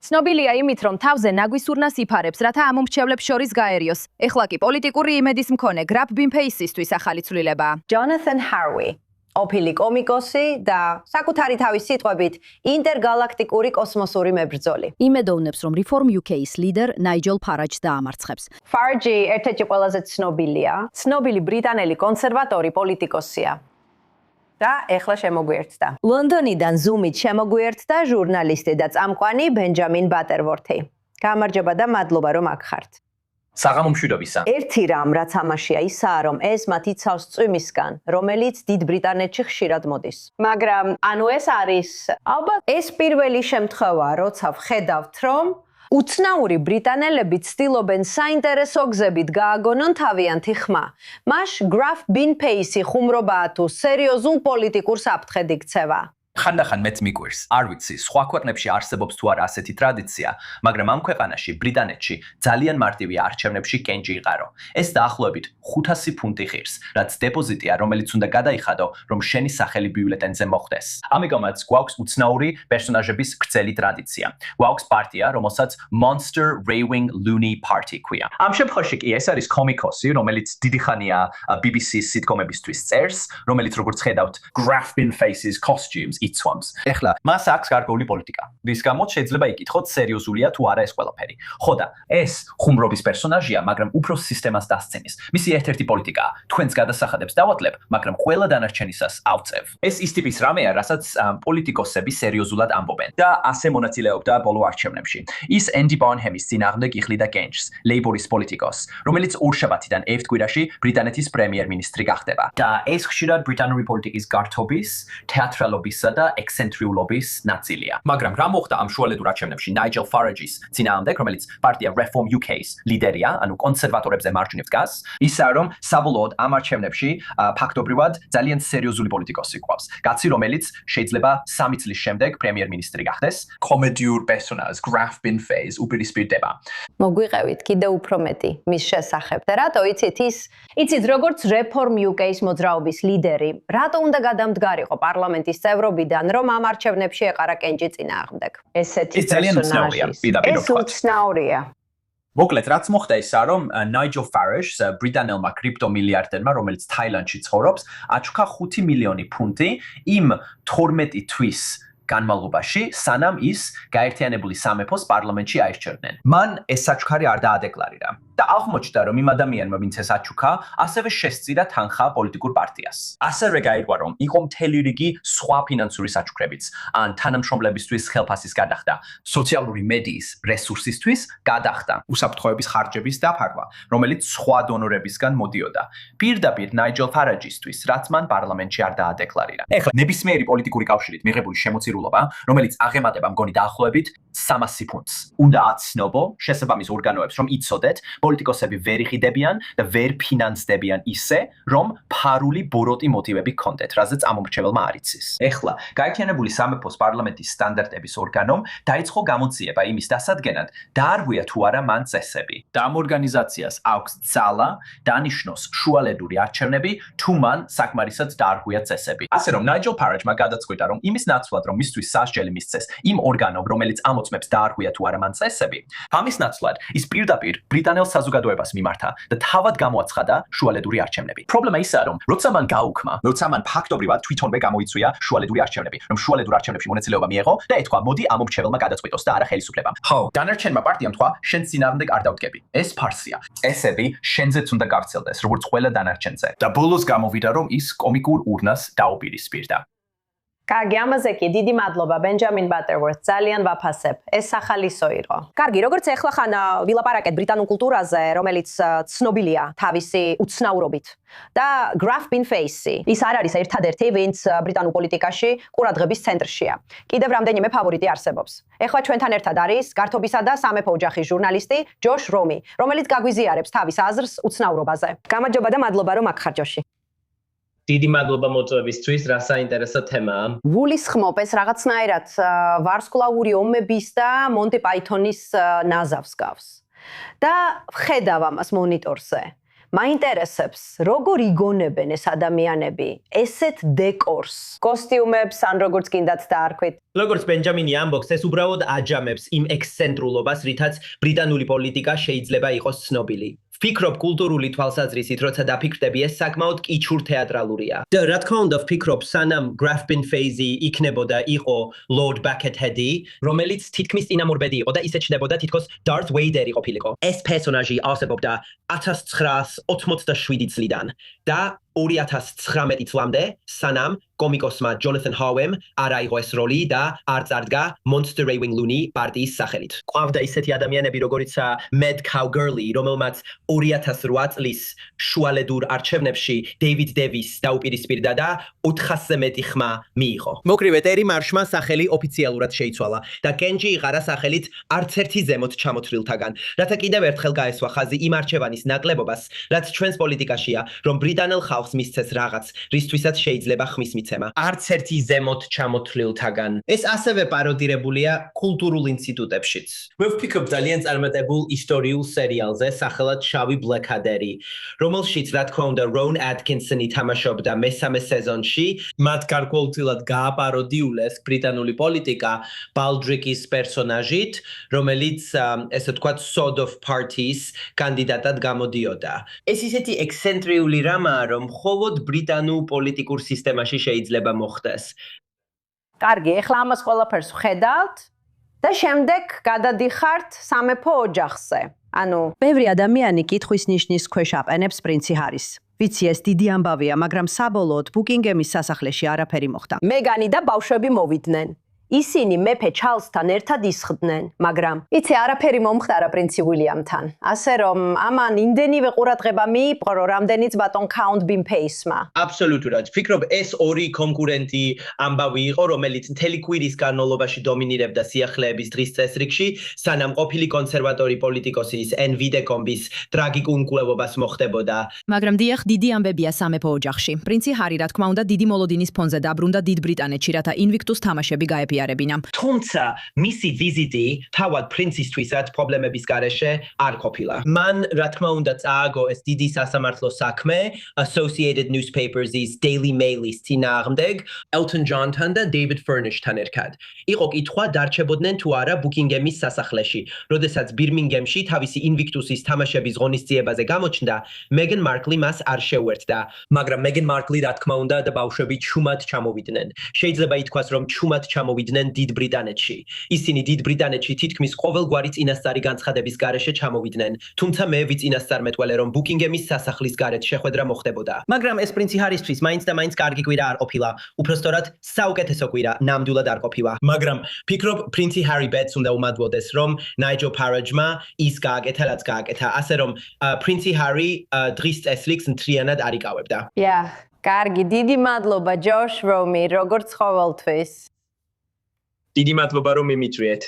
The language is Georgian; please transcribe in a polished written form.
ცნობილია იმით, რომ თავზე ნაგვისურნას იფარებს, რათა ამ უმრჩევლებს შორის გაერიოს. ეხლა კი პოლიტიკური იმედის მქონე გრაფ ბინფეისისთვის ახალი ცვლილებაა. Jonathan Harvey, ოფილი კომიკოსი და საკუთარი თავის სიტყვებით ინტერგალაქტიკური კოსმოსური მებრძოლი. იმედოვნებს, რომ Reform UK-ის ლიდერ Nigel Farage დაამარცხებს. Farage ერთ-ერთი ყველაზე ცნობილია, ცნობილი ბრიტანელი კონსერვატორი პოლიტიკოსია. და ეხლა შემოგვიერთდა. ლონდონიდან Zoom-ით შემოგვიერთდა ჟურნალისტი და წამყვანი ბენჯამინ ბატერვორთი. გამარჯობა და მადლობა რომ აქ ხართ. საღამომშვიდობისა. ერთი რამ რაც ამაშია ისაა, რომ ეს მათ იცავს წვიმისგან, რომელიც დიდ ბრიტანეთში ხშირად მოდის. მაგრამ ანუ ეს არის ალბათ ეს პირველი შემთხვევა, როცა ვხედავთ, რომ უცნაური ბრიტანელები ცდილობენ საინტერესო გზებით გააგონონ თავიანთი ხმა. მას გრაფ ბინფეისი ხუმრობაა თუ სერიოზულ პოლიტიკურ საფრთხედ იქცევა. ხანდახან მეც მიგვირს, არ ვიცი, სხვა ქვეყნებში არსებობს თუ არა ასეთი ტრადიცია, მაგრამ ამ ქვეყანაში, ბრიტანეთში, ძალიან მარტივი არჩევნებში კენჭი იყარო. ეს დაახლოებით 500 ფუნტი ღირს, რაც დეპოზიტია, რომელიც უნდა გადაიხადო, რომ შენი სახელი ბიულეტენზე მოხვდეს. ამიტომაც გვაქვს უცნაური პერსონაჟების გრძელი ტრადიცია. გვაქვს პარტია, რომელსაც Monster Raving Loony Party ქვია. ამ შემთხვევაში კი ეს არის კომიკოსი, რომელიც დიდი ხანია BBC-ის სიტკომებისთვის წერს, რომელიც როგორც ხედავთ, Graf Binface's costumes იცვამს. ეხლა მას აქვს გარკვეული პოლიტიკა. რის გამოც შეიძლება იკითხოთ სერიოზულია თუ არა ეს ყველაფერი. ხო და ეს ხუმრობის პერსონაჟია, მაგრამ უფრო სისტემას დასცენის. მისი ერთ-ერთი პოლიტიკაა, თქვენს გადასახადებს დავადლებ, მაგრამ ყველა დანარჩენისას ავწევ. ეს ის ტიპის რამეა, რასაც პოლიტიკოსები სერიოზულად ამბობენ და ასე მონაწილეობდა ბოლო არჩევნებში. ის Andy Bonham's წინააღმდეგ იხლიდა კენჭს, ლეიბორის პოლიტიკოს, რომელიც ორშაბათიდან ერთ კვირაში ბრიტანეთის პრემიერ-მინისტრი გახდება. და ეს ხშირად ბრიტანული პოლიტიკის გართობის, თეატრალობისა და ექსცენტრიულობის ნაწილია. მაგრამ რა მოხდა ამ შუალედურ არჩევნებში Nigel Farage's წინააღმდეგ, რომელიც პარტია Reform UK-ის ლიდერია, ანუ კონსერვატორებზე მარჯვნივ დგას, ისაა რომ საბოლოოდ ამ არჩევნებში ფაქტობრივად ძალიან სერიოზული პოლიტიკოსი გვყავს. კაცი, რომელიც შეიძლება 3 წლის შემდეგ პრემიერ-მინისტრი გახდეს, კომედიურ პერსონაჟს Graf Binface უპირისპირდება. მოგვიყევით კიდევ უფრო მეტი მის შესახებ და რატო იცით როგორც Reform UK-ის მოძრაობის ლიდერი, რატო უნდა გადამდგარიყო პარლამენტის წევრობიდან, რომ ამ არჩევნებში ეყარა კენჭი წინააღმდეგ. ესეთი პერსონაჟი. ეს უცნაურია. მოკლედ, რაც მოხდა ისაა, რომ Nigel Farage, ბრიტანელმა კრიპტომილიარდერმა, რომელიც თაილანდში ცხოვრობს, აჩუქა 5 მილიონი ფუნტი იმ 12 თვის განმავლობაში, სანამ ის გაერთიანებული სამეფოს პარლამენტში აირჩევდნენ. მან ეს საჩუქარი არ დაადეკლარირა და აღმოჩნდა, რომ იმ ადამიანმა, ვინც ეს აჩუქა, ასევე შესწირა თანხა პოლიტიკურ პარტიას. ასევე გაირკვა, რომ იყო მთელი რიგი სხვა ფინანსური საჩუქრებიც, ან თანამშრომლებისთვის ხელფასის გადახდა, სოციალური მედიის რესურსისთვის გადახდა, უსაფრთხოების ხარჯების დაფარვა, რომელიც სხვა დონორებისგან მოდიოდა. პირდაპირ Nigel Farage-ისთვის, რაც მან პარლამენტში არ დაადეკლარირა. ეხლა ნებისმიერი პოლიტიკური კავშირით მიღებული შემოწირულობა, რომელიც აღემატება მგონი დაახლოებით 300 ფუნტს. უნდა აცნობო შესაბამის ორგანოებს, რომ იცოდეთ, პოლიტიკოსები ვერ იხიდებიან და ვერ ფინანსდებიან ისე, რომ ფარული ბოროტი მოტივები ჰქონდეთ, რაზეც ამ უმრჩეველმა არ იცის. ეხლა, გაერთიანებული სამეფოს პარლამენტის სტანდარტების ორგანომ დაიწყო გამოძიება იმის დასადგენად, დაარღვია თუ არა მან წესები. და ამ ორგანიზაციას აქვს ძალა დანიშნოს შუალედური არჩევნები, თუ მან საკმარისად დაარღვია წესები. ასე რომ Nigel Farage-მა გადაწყვიტა, რომ იმის ნაცვლად, რომ მისთვის სასჯელი მისცეს იმ ორგანომ, რომელიც ამოწმებს დაარღვია თუ არა მან წესები, ამის ნაცვლად ის პირდაპირ ბრიტანელ საზოგადოებას მიმართა და თავად გამოაცხადა შუალედური არჩევნები. პრობლემა ისაა, რომ როცა მან გაუქმა, როცა მან ფაქტობრივად თვითონვე გამოიწვია შუალედური არჩევნები, რომ შუალედურ არჩევნებში მონაწილეობა მიეღო და ეთქვა, მოდი ამ მომრჩეველმა გადაწყვიტოს და არა ხელისუფლება. ხო, დანარჩენმა პარტიამ თქვა, შენ წინააღმდეგ არ დავდგები. ეს ფარსია. წესები შენზეც უნდა გავრცელდეს, როგორც ყველა დანარჩენზე. და ბოლოს გამოვიდა, რომ ის კომიკურ ურნას დაუპირისპირდა. კარგი, ამაზე კი დიდი მადლობა ბენჯამინ ბატერვორთ, ძალიან ვაფასებ. ეს სახალისო იყო. კარგი, როგორც ეხლა ხან ვილაპარაკეთ ბრიტანულ კულტურაზე, რომელიც ცნობილია თავისი უცნაურობით. და Graf Binface, ის არ არის ერთადერთი, ვინც ბრიტანულ პოლიტიკაში ყურადღების ცენტრშია. კიდევ რამდენიმე ფავორიტი არსებობს. ეხლა ჩვენთან ერთად არის გართობისა და სამეფო ოჯახის ჟურნალისტი ჯოშ რომი, რომელიც გაგვიზიარებს თავის აზრს უცნაურობაზე. გამარჯობა და მადლობა რომ აქ ხარ ჯოში. დიდი მადლობა მოწვევისთვის, რა საინტერესო თემაა. გულისხმობ ეს რაღაცნაირად ვარსკვლავური ომების და Monty Python-ის ნაზავს გავს. და ვხედავ ამას მონიტორზე. მაინტერესებს, როგორ იგონებენ ეს ადამიანები ესეთ დეკორს, კოსტიუმებს ან როგორც კიდაც დაარქვით. როგორც ბენჯამინი ამბობს, ეს უბრალოდ აჯამებს იმ ექსცენტრულობას, რითაც ბრიტანული პოლიტიკა შეიძლება იყოს ცნობილი. ვფიქრობ კულტურული თვალსაზრისით, როცა დაფიქრდები, ეს საკმაოდ კიჩურ თეატრალურია. და რა თქმა უნდა, ვფიქრობ, სანამ Graf Bin-Feisi იქნებოდა იყო Lord Buckethead-ი, რომელიც თითქმის წინამორბედი იყო და ისე ჩნდებოდა, თითქოს Darth Vader-ი ყოფილიყო. ეს პერსონაჟი არსებობდა 1987 წლიდან და 2019 წლამდე, სანამ კომიკოსმა Jonathan Harwem არ აიღო ეს როლი და არ წარდგა Monster Raving Looney პარტიის სახელით. ყავდა ისეთი ადამიანები, როგორიცაა Mad Cowgirl-ი, რომელმაც 2008 წლის შუალედურ არჩევნებში David Davis დაუპირისპირდა და 400-ზე მეტი ხმა მიიღო. მოკრივე ტერი მარშმა სახელი ოფიციალურად შეიცვალა და კენჯი იყარა სახელით არც ერთი ზემოთ ჩამოთვლილთაგან, რათა კიდევ ერთხელ გაესვა ხაზი იმ არჩევანის ნაკლებობას, რაც ჩვენს პოლიტიკაშია, რომ ბრიტანელ ხალხს მისცეს რაღაც, რისთვისაც შეიძლება ხმის მიცემა. არც ერთი ზემოთ ჩამოთვლილთაგან. ეს ასევე პაროდირებულია კულტურულ ინსტიტუტებშიც. მე ვფიქრობ ძალიან წარმატებულ ისტორიულ სერიალზე სახელად შავი ბლეკადერი, რომელშიც რა თქმა უნდა Rowan Atkinson-ი თამაშობდა მესამე სეზონში. მათ გარკვეულწილად გააპაროდიულეს ბრიტანული პოლიტიკა Baldrick-ის პერსონაჟით, რომელიც ესე ვთქვათ Sword of Parties კანდიდატად გამოდიოდა. ეს ისეთი ექსცენტრიული რამაა, რომ მხოლოდ ბრიტანულ პოლიტიკურ სისტემაში შეიძლება მოხდეს. კარგი, ეხლა ამას ყველაფერს ვხედავთ და შემდეგ გადადიხართ სამეფო ოჯახზე. ანუ ბევრი ადამიანი კითხვის ნიშნის ქვეშ აყენებს პრინცი ჰარის. ვიცი ეს დიდი ამბავია, მაგრამ საბოლოოდ ბუკინგემის სასახლეში არაფერი მოხდა. მეგანი და ბავშვები მოვიდნენ. ისინი მეფე ჩარლზთან ერთად ისხდნენ, მაგრამ იცი არაფერი მომხდარა პრინცი უილიამთან. ასე რომ ამან იმდენივე ყურადღება მიიპყრო, რამდენიც ბატონ Count Bin-Feisi-მა. აბსოლუტურად. ვფიქრობ, ეს ორი კონკურენტი ამბავი იყო, რომელიც მთელი კვირის განმავლობაში დომინირებდა სიახლეების დღის წესრიგში, სანამ ყოფილი კონსერვატორი პოლიტიკოსის N. Widdecombe-ის ტრაგიკულ მკვლელობას მოხდებოდა. მაგრამ დიახ, დიდი ამბებია სამეფო ოჯახში. პრინცი ჰარი, რა თქმა უნდა, დიდი მოლოდინის ფონზე დაბრუნდა დიდ ბრიტანეთში, რათა ინვიქტუს თამაშები გაეფიარებინა. თუმცა მისი ვიზიტი თავად პრინცისთვისაც პრობლემების გარეშე არ ყოფილა. მან რა თქმა უნდა წააგო ეს დიდი სასამართლო საქმე Associated Newspapers-ის Daily Mail-ის წინააღმდეგ Elton John-თან და David Furnish-თან ერთად. იყო კითხვა დარჩებოდნენ თუ არა ბუკინგემის სასახლეში, როდესაც ბირმინგემში თავისი ინვიქტუსის თამაშების ღონისძიებაზე გამოჩნდა, Meghan Markle მას არ შეუერთდა. მაგრამ Meghan Markle რა თქმა უნდა და ბავშვები ჩუმად ჩამოვიდნენ. შეიძლება ითქვას, რომ ჩუმად ჩამოვიდნენ დიდ ბრიტანეთში. ისინი დიდ ბრიტანეთში თითქმის ყოველგვარი წინასწარი განცხადების გარეშე ჩამოვიდნენ. თუმცა მე ვიწინასწარმეტყველე, რომ ბუკინგემის სასახლის გარეთ შეხვედრა მოხდებოდა. მაგრამ ეს პრინცი ჰარისთვის მაინც და მაინც კარგი კვირა არ ყოფილა. უბრალოდ საუკეთესო კვირა ნამდვილად არ ყოფილა. მაგრამ ფიქრობ, პრინცი ჰარი ბეტს უნდა უმადლოდეს, რომ Nigel Farage-მა ის გააკეთა, რაც გააკეთა. ასე რომ პრინცი ჰარი დღის წესრიგს მთლიანად არ იკავებდა. კარგი, დიდი მადლობა ჯოშ რომი, როგორც ყოველთვის. დიდი მადლობა რომ მიმიწვიეთ.